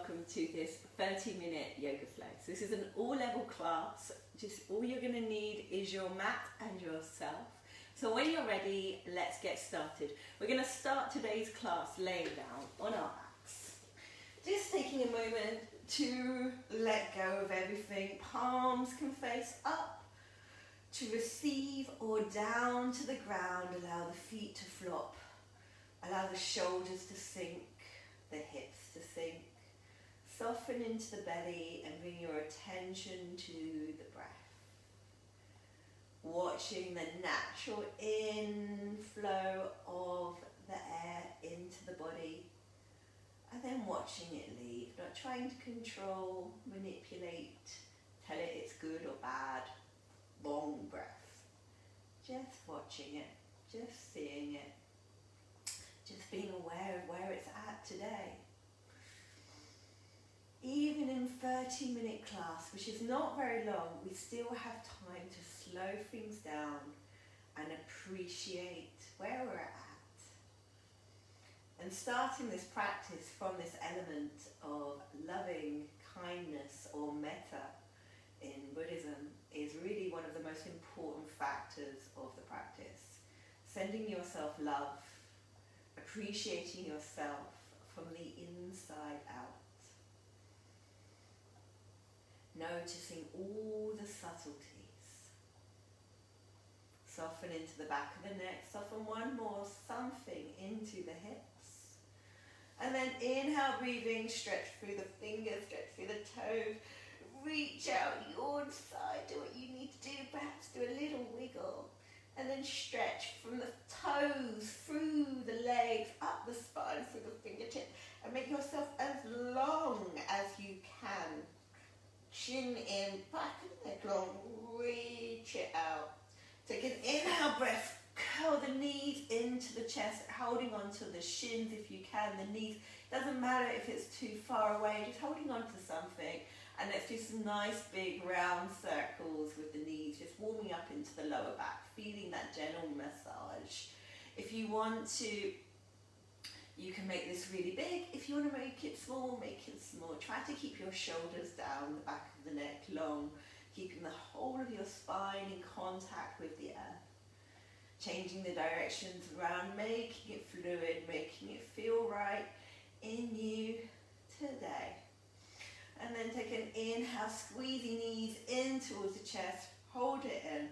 welcome to this 30-minute yoga flow. So this is an all-level class. Just all you're going to need is your mat and yourself. So when you're ready, let's get started. We're going to start today's class laying down on our backs. Just taking a moment to let go of everything. Palms can face up to receive or down to the ground. Allow the feet to flop. Allow the shoulders to sink, the hips to sink. Soften into the belly and bring your attention to the breath. Watching the natural inflow of the air into the body and then watching it leave. Not trying to control, manipulate, tell it it's good or bad. Long breath. Just watching it, just seeing it, just being aware of where it's at today. Even in 30-minute class, which is not very long, we still have time to slow things down and appreciate where we're at. And starting this practice from this element of loving kindness or metta in Buddhism is really one of the most important factors of the practice. Sending yourself love, appreciating yourself from the inside out. Noticing all the subtleties. Soften into the back of the neck. Soften one more, something into the hips. And then inhale, breathing, stretch through the fingers, stretch through the toes. Reach out your side, do what you need to do. Perhaps do a little wiggle. And then stretch from the toes, through the legs, up the spine, through the fingertips. And make yourself as long as you can. Chin in, back of the neck long, reach it out. Take an inhale breath, curl the knees into the chest, holding on to the shins if you can, the knees. Doesn't matter if it's too far away, just holding on to something. And let's do some nice big round circles with the knees, just warming up into the lower back, feeling that gentle massage. If you want to, you can make this really big. If you want to make it small, make it small. Try to keep your shoulders down, the back of the neck long, keeping the whole of your spine in contact with the earth. Changing the directions around, making it fluid, making it feel right in you today. And then take an inhale, squeezing knees in towards the chest, hold it in.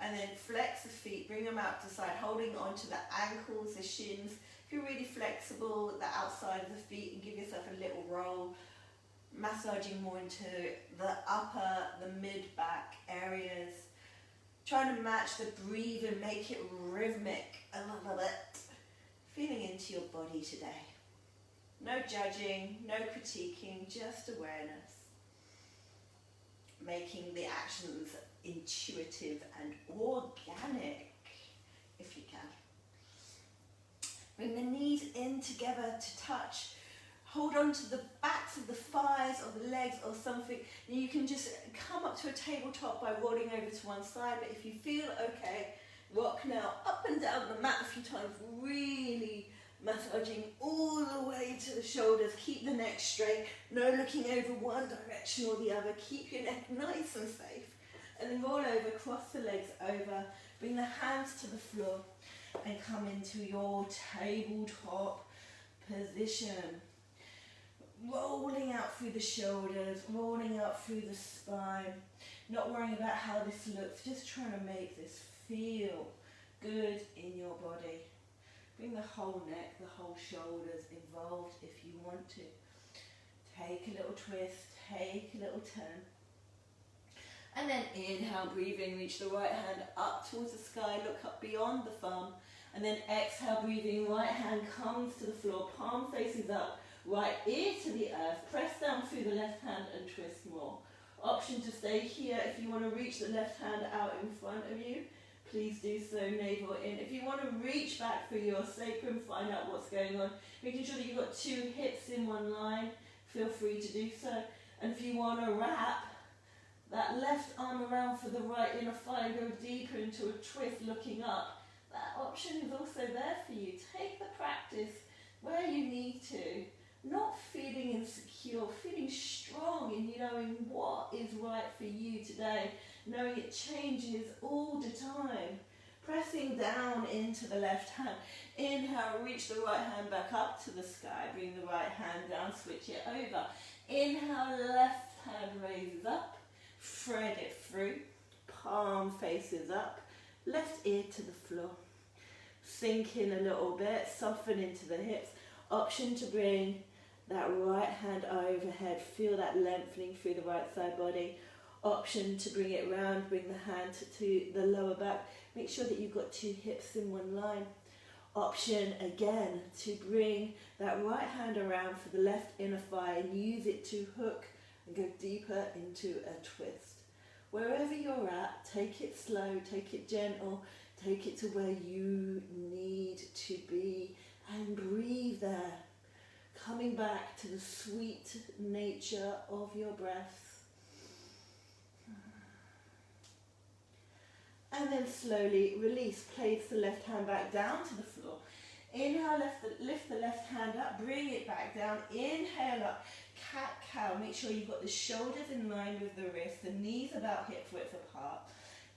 And then flex the feet, bring them out to the side, holding onto the ankles, the shins. If you're really flexible, the outside of the feet, and give yourself a little roll, massaging more into the upper, the mid-back areas. Trying to match the breathing, make it rhythmic a little bit. Feeling into your body today. No judging, no critiquing, just awareness. Making the actions intuitive and organic, if you can. Bring the knees in together to touch. Hold on to the backs of the thighs or the legs or something. And you can just come up to a tabletop by rolling over to one side. But if you feel okay, rock now up and down the mat a few times, really massaging all the way to the shoulders. Keep the neck straight. No looking over one direction or the other. Keep your neck nice and safe. And then roll over, cross the legs over. Bring the hands to the floor and come into your tabletop position. Rolling out through the shoulders, rolling out through the spine. Not worrying about how this looks, just trying to make this feel good in your body. Bring the whole neck, the whole shoulders involved if you want to. Take a little twist, take a little turn. And then inhale, breathing, reach the right hand up towards the sky, look up beyond the thumb. And then exhale, breathing, right hand comes to the floor, palm faces up, right ear to the earth. Press down through the left hand and twist more. Option to stay here if you want to reach the left hand out in front of you. Please do so, navel in. If you want to reach back through your sacrum, find out what's going on. Making sure that you've got two hips in one line, feel free to do so. And if you want to wrap that left arm around for the right inner thigh, go deeper into a twist looking up. That option is also there for you. Take the practice where you need to, Not feeling insecure, feeling strong in knowing what is right for you today, knowing it changes all the time. Pressing down into the left hand. Inhale, reach the right hand back up to the sky. Bring the right hand down, switch it over. Inhale, left hand raises up. Thread it through. Palm faces up. Left ear to the floor. Sink in a little bit, soften into the hips. Option to bring that right hand overhead. Feel that lengthening through the right side body. Option to bring it round, bring the hand to the lower back. Make sure that you've got two hips in one line. Option again to bring that right hand around for the left inner thigh and use it to hook and go deeper into a twist. Wherever you're at, take it slow, take it gentle, take it to where you need to be and breathe there. Coming back to the sweet nature of your breath. And then slowly release. Place the left hand back down to the floor. Inhale, lift the left hand up, bring it back down. Inhale up, cat-cow. Make sure you've got the shoulders in line with the wrists, the knees about hip width apart.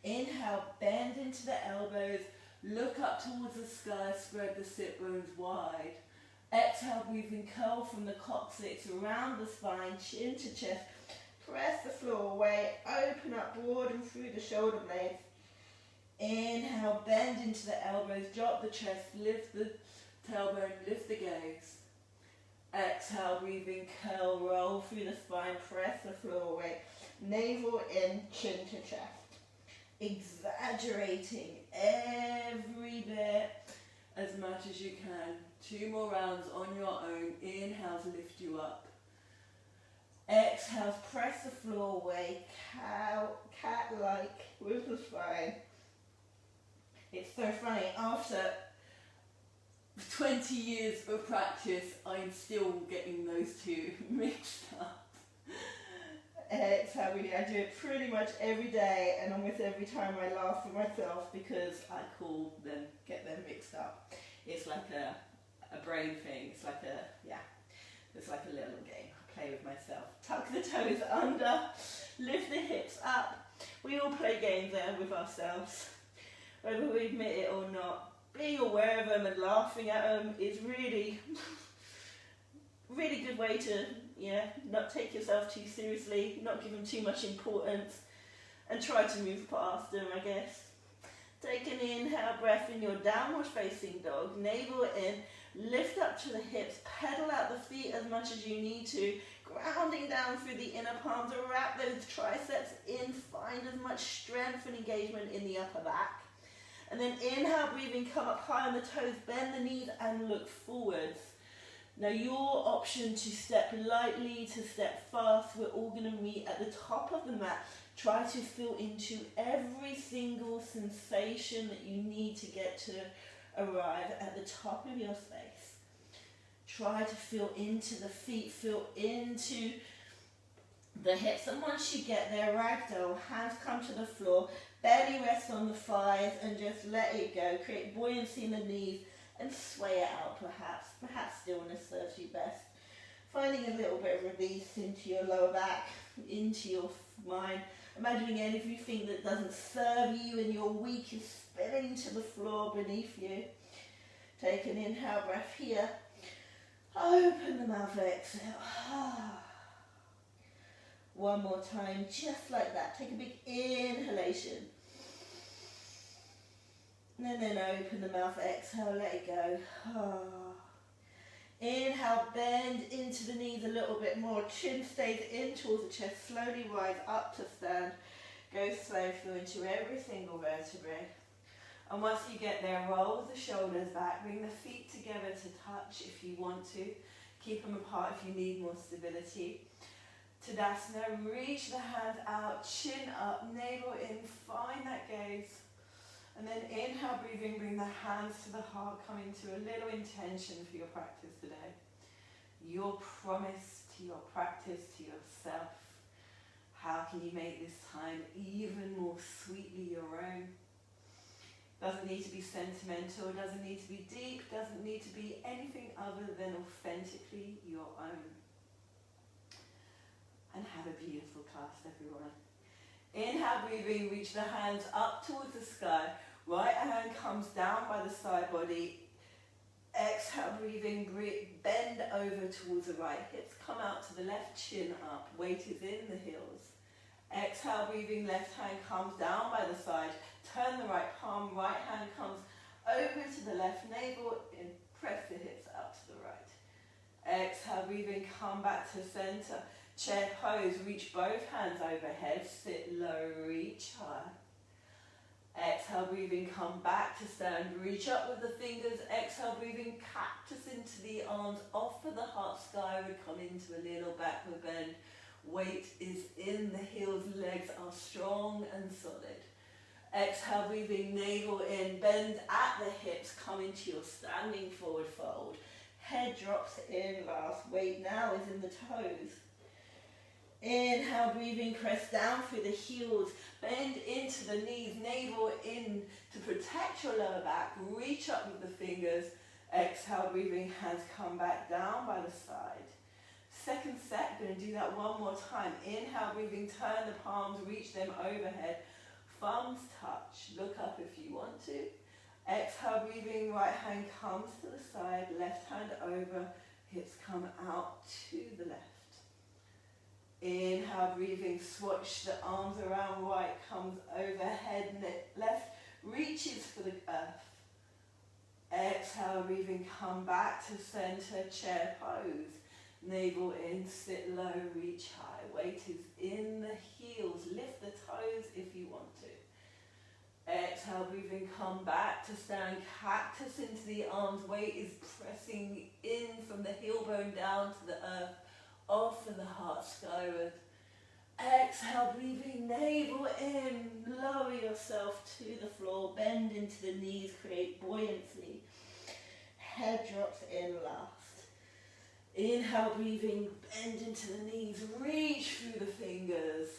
Inhale, bend into the elbows, look up towards the sky, spread the sit bones wide. Exhale, breathing curl from the coccyx around the spine, chin to chest. Press the floor away, open up, broaden through the shoulder blades. Inhale, bend into the elbows, drop the chest, lift the tailbone, lift the gaze. Exhale, breathing curl, roll through the spine, press the floor away. Navel in, chin to chest. Exaggerating every bit as much as you can. 2 more rounds on your own. Inhale to lift you up. Exhale, press the floor away, cat-like with the spine. It's so funny, after 20 years of practice, I'm still getting those two mixed up. Exhale, really, I do it pretty much every day, and almost every time I laugh at myself because I get them mixed up. It's like a brain thing, it's like a little game. I play with myself. Tuck the toes under, lift the hips up. We all play games there with ourselves. Whether we admit it or not, being aware of them and laughing at them is really good way to, not take yourself too seriously, not give them too much importance, and try to move past them, I guess. Take an inhale breath in your downward facing dog, navel in, lift up to the hips, pedal out the feet as much as you need to, grounding down through the inner palms, wrap those triceps in, find as much strength and engagement in the upper back. And then inhale, breathing, come up high on the toes, bend the knees and look forwards. Now your option to step lightly, to step fast, we're all going to meet at the top of the mat. Try to feel into every single sensation that you need to get to arrive at the top of your space. Try to feel into the feet, feel into the hips, and once you get there, ragdoll, hands come to the floor, belly rests on the thighs, and just let it go. Create buoyancy in the knees and sway it out perhaps. Perhaps stillness serves you best. Finding a little bit of release into your lower back, into your mind. Imagining everything that doesn't serve you and you're weak is spilling to the floor beneath you. Take an inhale breath here. Open the mouth, exhale. One more time, just like that. Take a big inhalation. And then open the mouth, exhale, let it go. Inhale, bend into the knees a little bit more. Chin stays in towards the chest. Slowly rise up to stand. Go slow through into every single vertebrae. And once you get there, roll the shoulders back. Bring the feet together to touch if you want to. Keep them apart if you need more stability. Tadasana, reach the hands out, chin up, navel in, find that gaze. And then inhale, breathing, bring the hands to the heart, come into a little intention for your practice today. Your promise to your practice, to yourself. How can you make this time even more sweetly your own? Doesn't need to be sentimental, doesn't need to be deep, doesn't need to be anything other than authentically your own. And have a beautiful class, everyone. Inhale, breathing, reach the hands up towards the sky. Right hand comes down by the side body. Exhale, breathing, bend over towards the right. Hips come out to the left, chin up. Weight is in the heels. Exhale, breathing, left hand comes down by the side. Turn the right palm, right hand comes over to the left, navel in, press the hips out to the right. Exhale, breathing, come back to center. Chair pose, reach both hands overhead, sit low, reach high. Exhale, breathing, come back to stand, reach up with the fingers. Exhale, breathing, cactus into the arms, offer the heart skyward, come into a little backward bend. Weight is in the heels, legs are strong and solid. Exhale, breathing, navel in, bend at the hips, come into your standing forward fold. Head drops in last, weight now is in the toes. Inhale, breathing, press down through the heels, bend into the knees, navel in to protect your lower back, reach up with the fingers. Exhale, breathing, hands come back down by the side. Second set, going to do that one more time. Inhale, breathing, turn the palms, reach them overhead. Thumbs touch, look up if you want to. Exhale, breathing, right hand comes to the side, left hand over, hips come out to the left. Inhale, breathing, swatch the arms around, right comes overhead, left reaches for the earth. Exhale, breathing, come back to center, chair pose. Navel in, sit low, reach high. Weight is in the heels. Lift the toes if you want to. Exhale, breathing, come back to stand. Cactus into the arms. Weight is pressing in from the heel bone down to the earth. Offer the heart skyward. Exhale, breathing, navel in. Lower yourself to the floor. Bend into the knees. Create buoyancy. Head drops in last. Inhale, breathing, bend into the knees, reach through the fingers.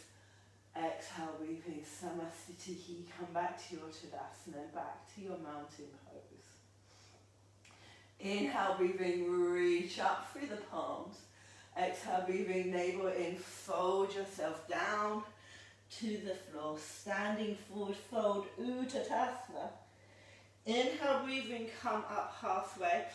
Exhale, breathing, Samasthiti, come back to your Tadasana, back to your mountain pose. Inhale, breathing, reach up through the palms. Exhale, breathing, navel in, fold yourself down to the floor, standing forward, fold, Uttanasana. Inhale, breathing, come up halfway.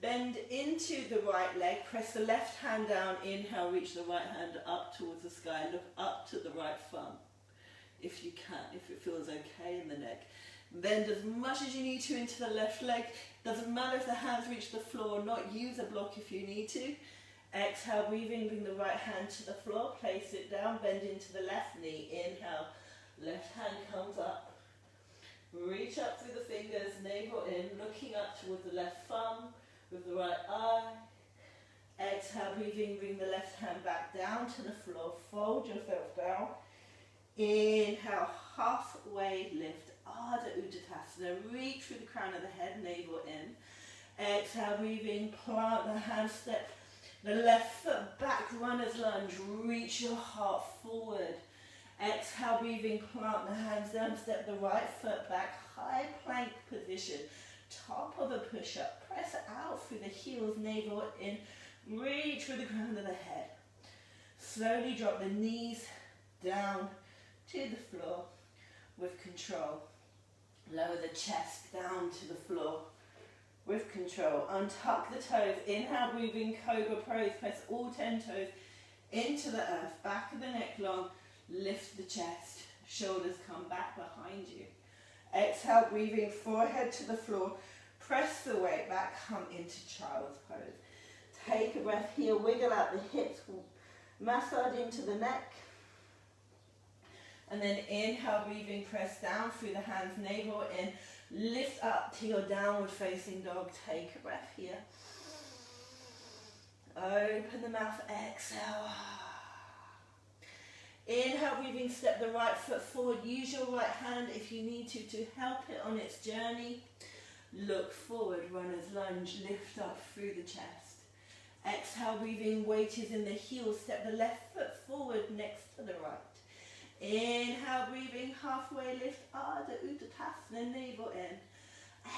Bend into the right leg, press the left hand down, inhale, reach the right hand up towards the sky, look up to the right thumb, if you can, if it feels okay in the neck. Bend as much as you need to into the left leg, doesn't matter if the hands reach the floor or not, use a block if you need to. Exhale, breathing, bring the right hand to the floor, place it down, bend into the left knee, inhale, left hand comes up. Reach up through the fingers, navel in, looking up towards the left thumb, with the right eye. Exhale, breathing, bring the left hand back down to the floor, fold yourself down. Inhale, halfway lift, Ardha Uttanasana, reach through the crown of the head, navel in. Exhale, breathing, plant the hand, step the left foot back, runner's lunge, reach your heart forward. Exhale, breathing, plant the hands down, step the right foot back, high plank position. Top of a push-up, press out through the heels, navel in, reach for the crown of the head. Slowly drop the knees down to the floor with control. Lower the chest down to the floor with control. Untuck the toes, inhale, breathing, cobra pose, press all 10 toes into the earth, back of the neck long, lift the chest, shoulders come back behind you. Exhale, breathing, forehead to the floor. Press the weight back, come into child's pose. Take a breath here, wiggle out the hips, massage into the neck. And then inhale, breathing, press down through the hands, navel in. Lift up to your downward facing dog. Take a breath here. Open the mouth, exhale. Inhale, breathing, step the right foot forward. Use your right hand if you need to help it on its journey. Look forward, runner's lunge, lift up through the chest. Exhale, breathing, weight is in the heels. Step the left foot forward next to the right. Inhale, breathing, halfway lift, Ardha Uttanasana, navel in.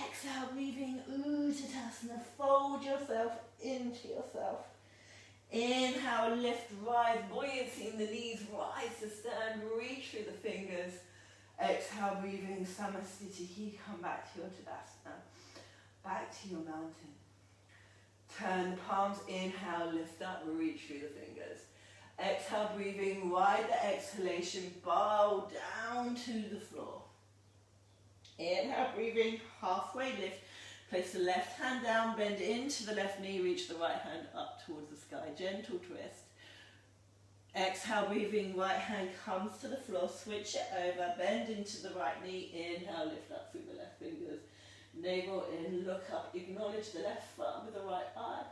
Exhale, breathing, Uttanasana, fold yourself into yourself. Inhale, lift, rise, buoyancy in the knees, rise to stand, reach through the fingers. Exhale, breathing, Samasthiti, come back to your Tadasana, back to your mountain. Turn the palms, inhale, lift up, reach through the fingers. Exhale, breathing, ride the exhalation, bow down to the floor. Inhale, breathing, halfway lift. Place the left hand down, bend into the left knee, reach the right hand up towards the sky, gentle twist. Exhale, breathing, right hand comes to the floor, switch it over, bend into the right knee, inhale, lift up through the left fingers. Navel in, look up, acknowledge the left foot with the right eye.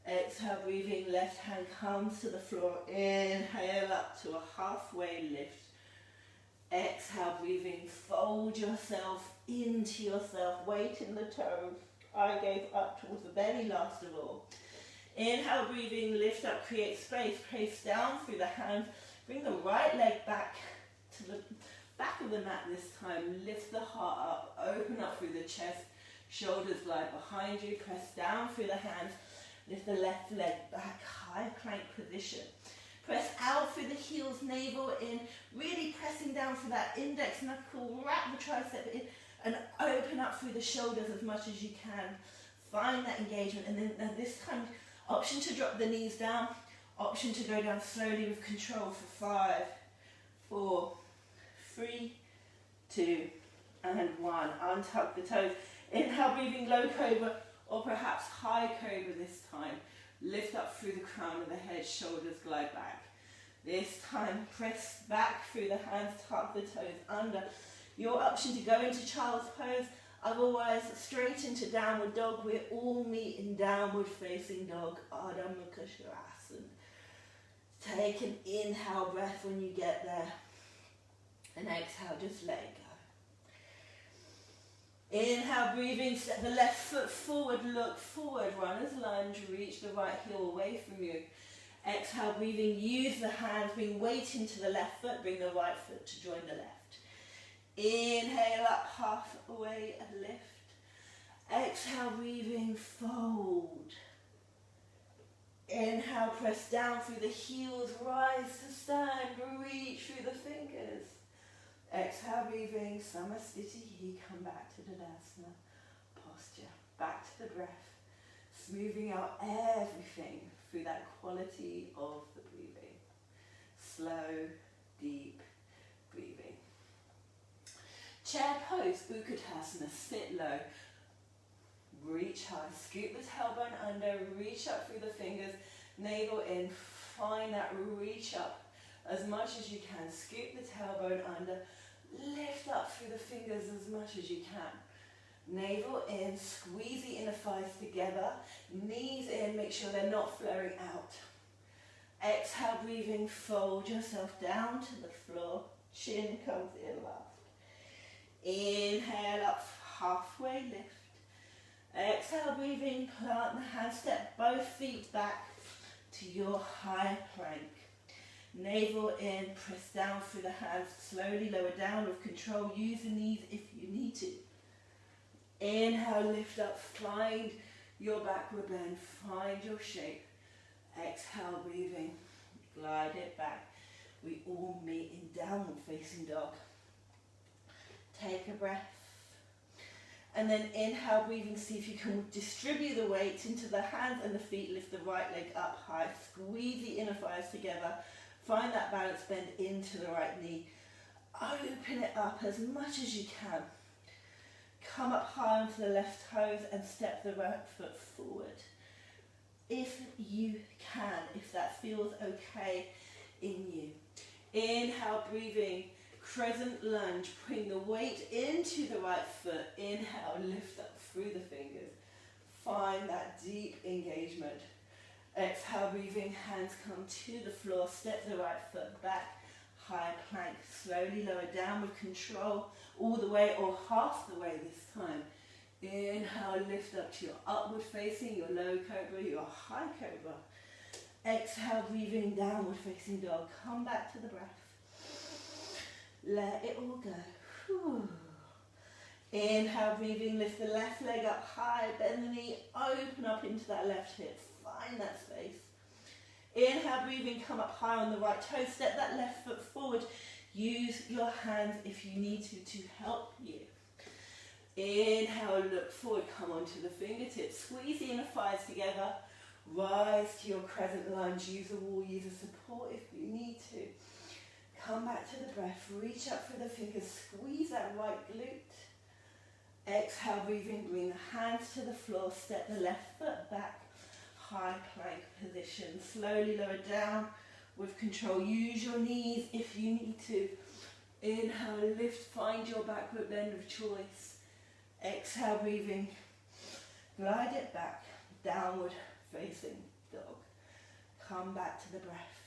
Exhale, breathing, left hand comes to the floor, inhale up to a halfway lift. Exhale, breathing, fold yourself into yourself, weight in the toes, eye gaze up towards the belly last of all. Inhale, breathing, lift up, create space, place down through the hands, bring the right leg back to the back of the mat this time, lift the heart up, open up through the chest, shoulders glide behind you, press down through the hands, lift the left leg back, high plank position. Press out through the heels, navel in, really pressing down for that index knuckle, wrap the tricep in, and open up through the shoulders as much as you can. Find that engagement, and then this time, option to drop the knees down, option to go down slowly with control for 5, 4, 3, 2, and 1. Untuck the toes. Inhale, breathing, low cobra, or perhaps high cobra this time. Lift up through the crown of the head, shoulders glide back. This time, press back through the hands, tuck the toes under. Your option to go into child's pose, otherwise straight into downward dog. We're all meet in downward facing dog, Ardha Mukha Shavasana. Take an inhale breath when you get there, and exhale, just let it go. Inhale, breathing, step the left foot forward, look forward, runner's lunge, reach the right heel away from you. Exhale, breathing, use the hands, bring weight into the left foot, bring the right foot to join the left. Inhale up, halfway and lift. Exhale, breathing, fold. Inhale, press down through the heels, rise to stand, reach through the fingers. Exhale, breathing, Samasthiti, come back to Tadasana posture, back to the breath, smoothing out everything through that quality of the breathing. Slow, deep breathing. Chair pose, Uttanasana, sit low, reach high, scoop the tailbone under, reach up through the fingers, navel in, find that reach up as much as you can, scoop the tailbone under, lift up through the fingers as much as you can. Navel in, squeeze the inner thighs together, knees in, make sure they're not flaring out. Exhale, breathing, fold yourself down to the floor, chin comes in last. Inhale up, halfway lift. Exhale, breathing, plant the hands, step both feet back to your high plank. Navel in, press down through the hands, slowly lower down with control, use the knees if you need to. Inhale, lift up, find your backward bend, find your shape. Exhale, breathing, glide it back. We all meet in downward facing dog. Take a breath. And then inhale, breathing, see if you can distribute the weight into the hands and the feet, lift the right leg up high, squeeze the inner thighs together. Find that balance, bend into the right knee. Open it up as much as you can. Come up high onto the left toes and step the right foot forward. If you can, if that feels okay in you. Inhale, breathing, crescent lunge. Bring the weight into the right foot. Inhale, lift up through the fingers. Find that deep engagement. Exhale, breathing, hands come to the floor, step the right foot back, high plank, slowly lower down with control, all the way or half the way this time. Inhale, lift up to your upward facing, your low cobra, your high cobra. Exhale, breathing, downward facing dog, come back to the breath. Let it all go. Whew. Inhale, breathing, lift the left leg up high, bend the knee, open up into that left hip. Find that space. Inhale, breathing, come up high on the right toe, step that left foot forward. Use your hands if you need to help you. Inhale, look forward, come onto the fingertips, squeeze the inner thighs together, rise to your crescent lunge, use a wall, use a support if you need to. Come back to the breath, reach up for the fingers, squeeze that right glute. Exhale, breathing, bring the hands to the floor, step the left foot back, high plank position. Slowly lower down with control. Use your knees if you need to. Inhale, lift, find your backward bend of choice. Exhale, breathing, glide it back, downward facing dog. Come back to the breath.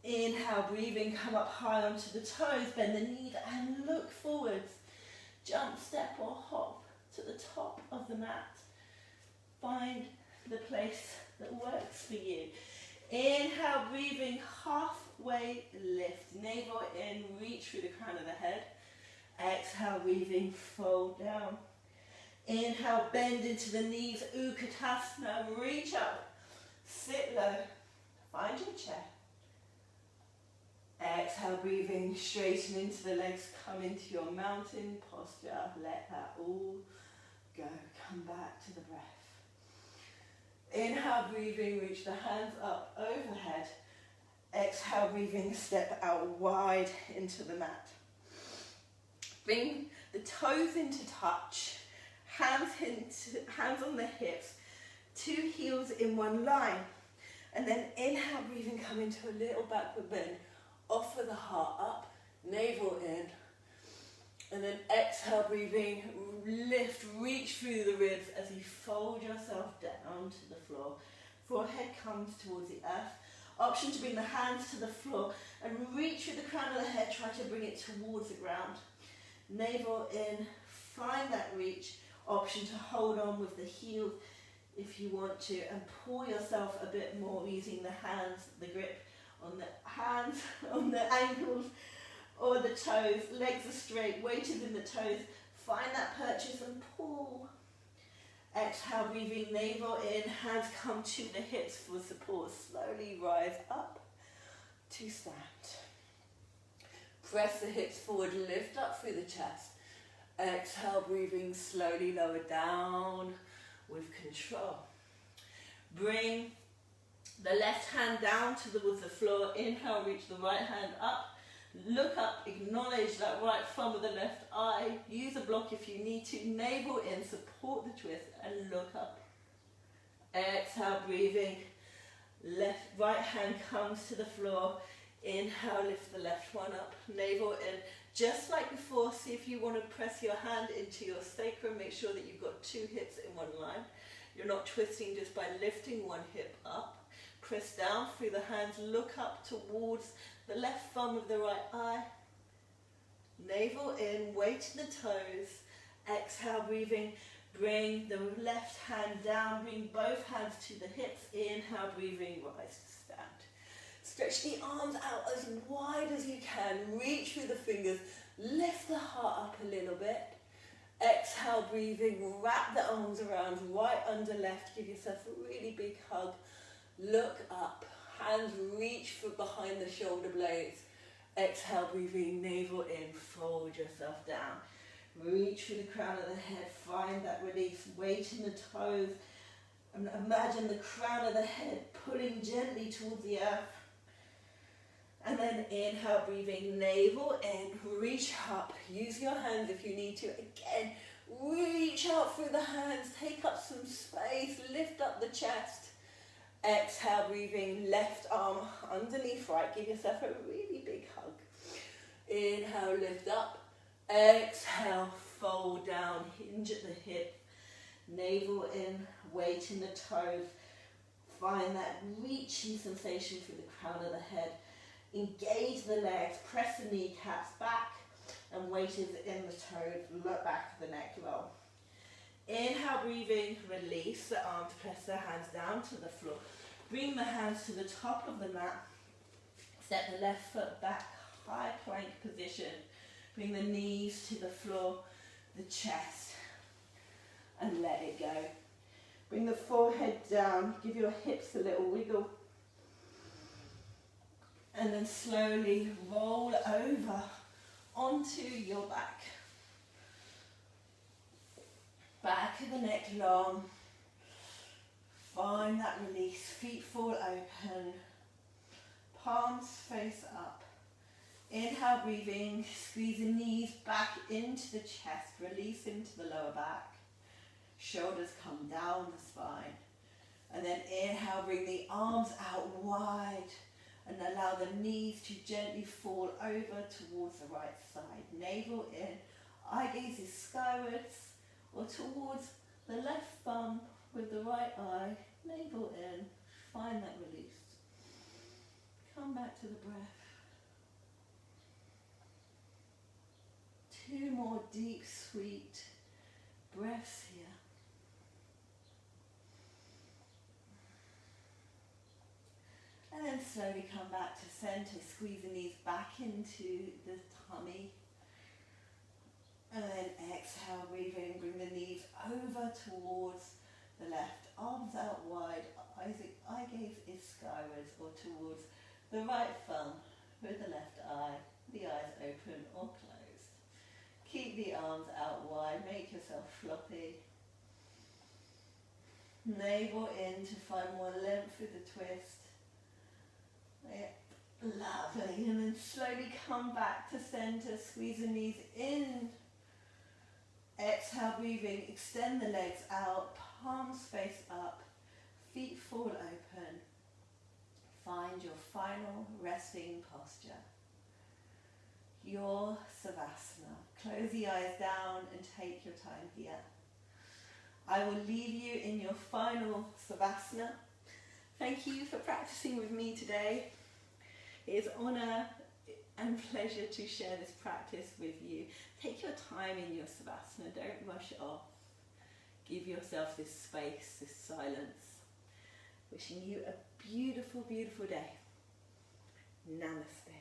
Inhale, breathing, come up high onto the toes, bend the knees and look forwards. Jump, step or hop to the top of the mat. Find the place that works for you. Inhale, breathing, halfway lift. Navel in, reach through the crown of the head. Exhale, breathing, fold down. Inhale, bend into the knees, Utkatasana, reach up. Sit low, find your chair. Exhale, breathing, straighten into the legs, come into your mountain posture. Let that all go. Come back to the breath. Inhale, breathing, reach the hands up overhead. Exhale, breathing, step out wide into the mat. Bring the toes into touch, hands on the hips, two heels in one line. And then inhale, breathing, come into a little backward bend. Offer the heart up, navel in. And then exhale, breathing, lift, reach through the ribs as you fold yourself down to the floor. Forehead comes towards the earth. Option to bring the hands to the floor and reach through the crown of the head, try to bring it towards the ground. Navel in, find that reach. Option to hold on with the heels if you want to and pull yourself a bit more using the hands, the grip on the hands, on the ankles or the toes. Legs are straight, weight is in the toes. Find that purchase and pull. Exhale, breathing, navel in, hands come to the hips for support. Slowly rise up to stand. Press the hips forward, lift up through the chest. Exhale, breathing, slowly lower down with control. Bring the left hand down towards the floor. Inhale, reach the right hand up. Look up, acknowledge that right thumb of the left eye. Use a block if you need to. Navel in, support the twist and look up. Exhale, breathing. Right hand comes to the floor. Inhale, lift the left one up. Navel in. Just like before, see if you want to press your hand into your sacrum. Make sure that you've got two hips in one line. You're not twisting just by lifting one hip up. Press down through the hands, look up towards the left thumb of the right eye. Navel in, weight in the toes. Exhale, breathing. Bring the left hand down, bring both hands to the hips. Inhale, breathing, rise to stand. Stretch the arms out as wide as you can. Reach through the fingers. Lift the heart up a little bit. Exhale, breathing. Wrap the arms around right under left. Give yourself a really big hug. Look up. Hands reach for behind the shoulder blades. Exhale, breathing. Navel in. Fold yourself down. Reach through the crown of the head. Find that release. Weight in the toes. And imagine the crown of the head pulling gently towards the earth. And then inhale, breathing, navel in, reach up. Use your hands if you need to. Again, reach out through the hands, take up some space, lift up the chest. Exhale, breathing, left arm underneath right. Give yourself a really big hug. Inhale, lift up. Exhale, fold down, hinge at the hip. Navel in, weight in the toes. Find that reaching sensation through the crown of the head. Engage the legs, press the kneecaps back, and weight is in the toes, look back at the neck roll. Inhale, breathing, release the arms, press the hands down to the floor. Bring the hands to the top of the mat, step the left foot back, high plank position. Bring the knees to the floor, the chest, and let it go. Bring the forehead down, give your hips a little wiggle. And then slowly roll over onto your back. Back of the neck long. Find that release. Feet fall open. Palms face up. Inhale, breathing. Squeeze the knees back into the chest. Release into the lower back. Shoulders come down the spine. And then inhale, bring the arms out wide. And allow the knees to gently fall over towards the right side. Navel in. Eye gaze is skywards or towards the left thumb with the right eye. Navel in. Find that release. Come back to the breath. 2 more deep, sweet breaths here. And then slowly come back to center. Squeeze the knees back into the tummy. And then exhale, breathing. Bring the knees over towards the left. Arms out wide. Eye gaze is skywards or towards the right thumb with the left eye. The eyes open or closed. Keep the arms out wide. Make yourself floppy. Navel in to find more length with the twist. Lovely. And then slowly come back to center. Squeeze the knees in. Exhale, breathing. Extend the legs out. Palms face up. Feet fall open. Find your final resting posture. Your Savasana. Close the eyes down and take your time here. I will leave you in your final Savasana. Thank you for practicing with me today. It is an honour and pleasure to share this practice with you. Take your time in your Savasana. Don't rush off. Give yourself this space, this silence. Wishing you a beautiful, beautiful day. Namaste.